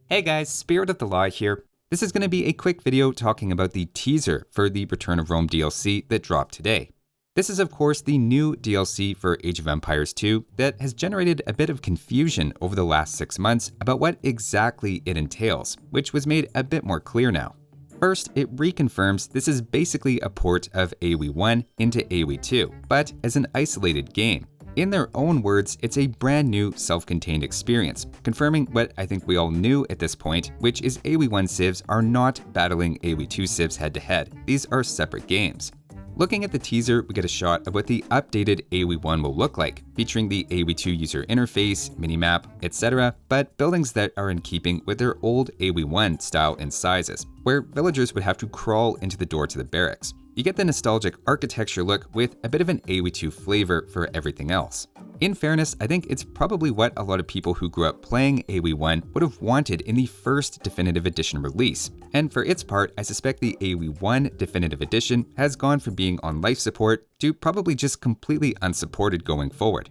Hey guys, Spirit of the Law here. This is going to be a quick video talking about the teaser for the Return of Rome DLC that dropped today. This is of course the new DLC for Age of Empires 2 that has generated a bit of confusion over the last 6 months about what exactly it entails, which was made a bit more clear now. First, it reconfirms this is basically a port of AoE 1 into AoE 2, but as an isolated game. In their own words, it's a brand new self-contained experience, confirming what I think we all knew at this point, which is AoE 1 civs are not battling AoE 2 civs head-to-head. These are separate games. Looking at the teaser, we get a shot of what the updated AoE 1 will look like, featuring the AoE 2 user interface, minimap, etc., but buildings that are in keeping with their old AoE 1 style and sizes, where villagers would have to crawl into the door to the barracks. You get the nostalgic architecture look with a bit of an AoE 2 flavor for everything else. In fairness, I think it's probably what a lot of people who grew up playing AoE 1 would have wanted in the first Definitive Edition release. And for its part, I suspect the AoE 1 Definitive Edition has gone from being on life support to probably just completely unsupported going forward.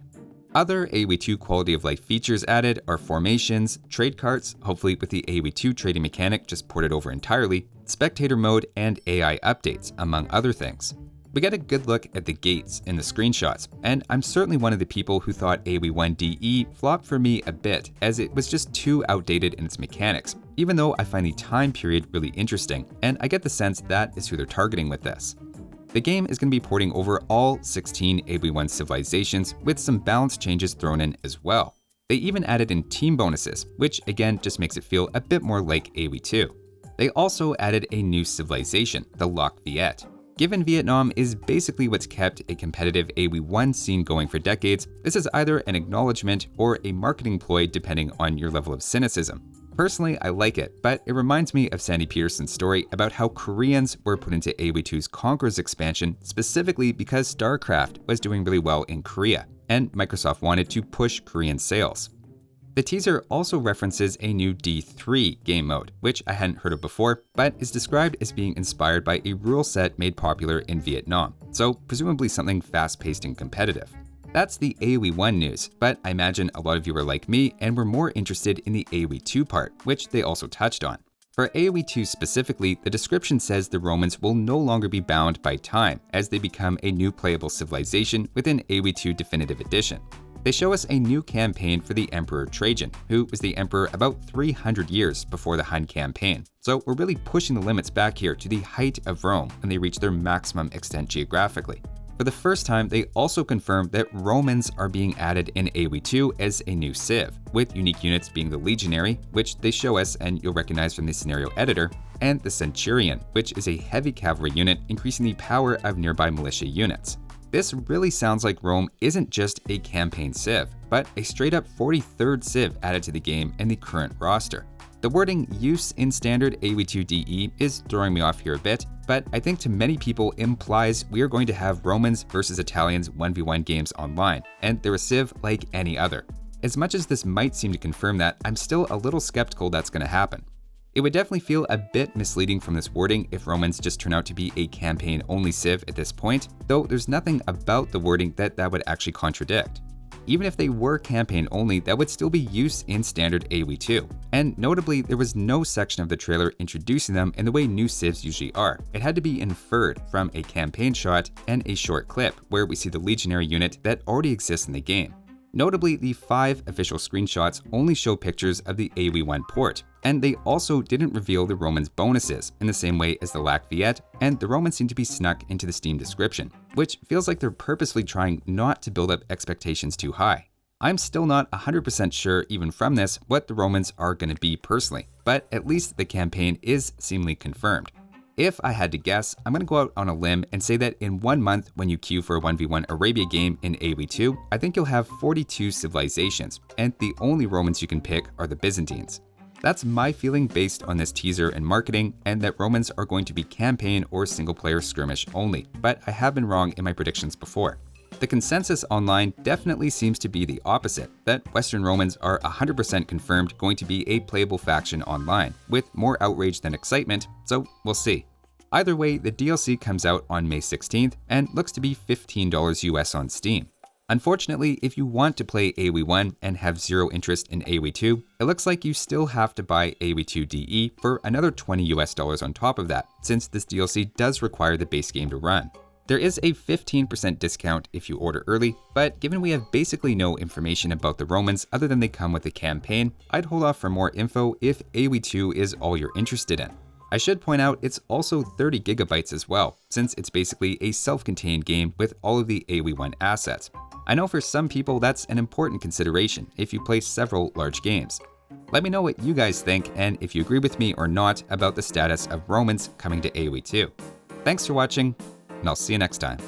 Other AoE 2 quality of life features added are formations, trade carts, hopefully with the AoE 2 trading mechanic just ported over entirely, spectator mode, and AI updates, among other things. We get a good look at the gates in the screenshots, and I'm certainly one of the people who thought AoE 1 DE flopped for me a bit, as it was just too outdated in its mechanics, even though I find the time period really interesting, and I get the sense that is who they're targeting with this. The game is going to be porting over all 16 AoE 1 civilizations with some balance changes thrown in as well. They even added in team bonuses, which again just makes it feel a bit more like AoE 2. They also added a new civilization, the Lac Viet. Given Vietnam is basically what's kept a competitive AoE 1 scene going for decades, this is either an acknowledgement or a marketing ploy depending on your level of cynicism. Personally, I like it, but it reminds me of Sandy Peterson's story about how Koreans were put into AoE 2's Conquerors expansion specifically because StarCraft was doing really well in Korea, and Microsoft wanted to push Korean sales. The teaser also references a new D3 game mode, which I hadn't heard of before, but is described as being inspired by a rule set made popular in Vietnam, so presumably something fast-paced and competitive. That's the AoE 1 news, but I imagine a lot of you are like me and were more interested in the AoE 2 part, which they also touched on. For AoE 2 specifically, the description says the Romans will no longer be bound by time as they become a new playable civilization within AoE 2 Definitive Edition. They show us a new campaign for the Emperor Trajan, who was the emperor about 300 years before the Hun campaign. So we're really pushing the limits back here to the height of Rome when they reach their maximum extent geographically. For the first time, they also confirmed that Romans are being added in AoE 2 as a new civ, with unique units being the Legionary, which they show us and you'll recognize from the scenario editor, and the Centurion, which is a heavy cavalry unit increasing the power of nearby militia units. This really sounds like Rome isn't just a campaign civ, but a straight up 43rd civ added to the game in the current roster. The wording use in standard AoE 2 DE is throwing me off here a bit, but I think to many people implies we are going to have Romans versus Italians 1v1 games online, and they're a civ like any other. As much as this might seem to confirm that, I'm still a little skeptical that's going to happen. It would definitely feel a bit misleading from this wording if Romans just turn out to be a campaign-only civ at this point, though there's nothing about the wording that would actually contradict. Even if they were campaign only, that would still be used in standard AoE 2. And notably, there was no section of the trailer introducing them in the way new civs usually are. It had to be inferred from a campaign shot and a short clip where we see the Legionary unit that already exists in the game. Notably, the 5 official screenshots only show pictures of the AoE 1 port, and they also didn't reveal the Romans' bonuses in the same way as the Lac Viet, and the Romans seem to be snuck into the Steam description, which feels like they're purposely trying not to build up expectations too high. I'm still not 100% sure even from this what the Romans are going to be personally, but at least the campaign is seemingly confirmed. If I had to guess, I'm going to go out on a limb and say that in 1 month when you queue for a 1v1 Arabia game in AoE 2, I think you'll have 42 civilizations, and the only Romans you can pick are the Byzantines. That's my feeling based on this teaser and marketing, and that Romans are going to be campaign or single-player skirmish only, but I have been wrong in my predictions before. The consensus online definitely seems to be the opposite, that Western Romans are 100% confirmed going to be a playable faction online, with more outrage than excitement, so we'll see. Either way, the DLC comes out on May 16th and looks to be $15 US on Steam. Unfortunately, if you want to play AoE 1 and have zero interest in AoE 2, it looks like you still have to buy AoE 2 DE for another $20 on top of that, since this DLC does require the base game to run. There is a 15% discount if you order early, but given we have basically no information about the Romans other than they come with a campaign, I'd hold off for more info if AoE 2 is all you're interested in. I should point out it's also 30 gigabytes as well, since it's basically a self-contained game with all of the AoE 1 assets. I know for some people that's an important consideration if you play several large games. Let me know what you guys think and if you agree with me or not about the status of Romans coming to AoE 2. Thanks for watching, and I'll see you next time.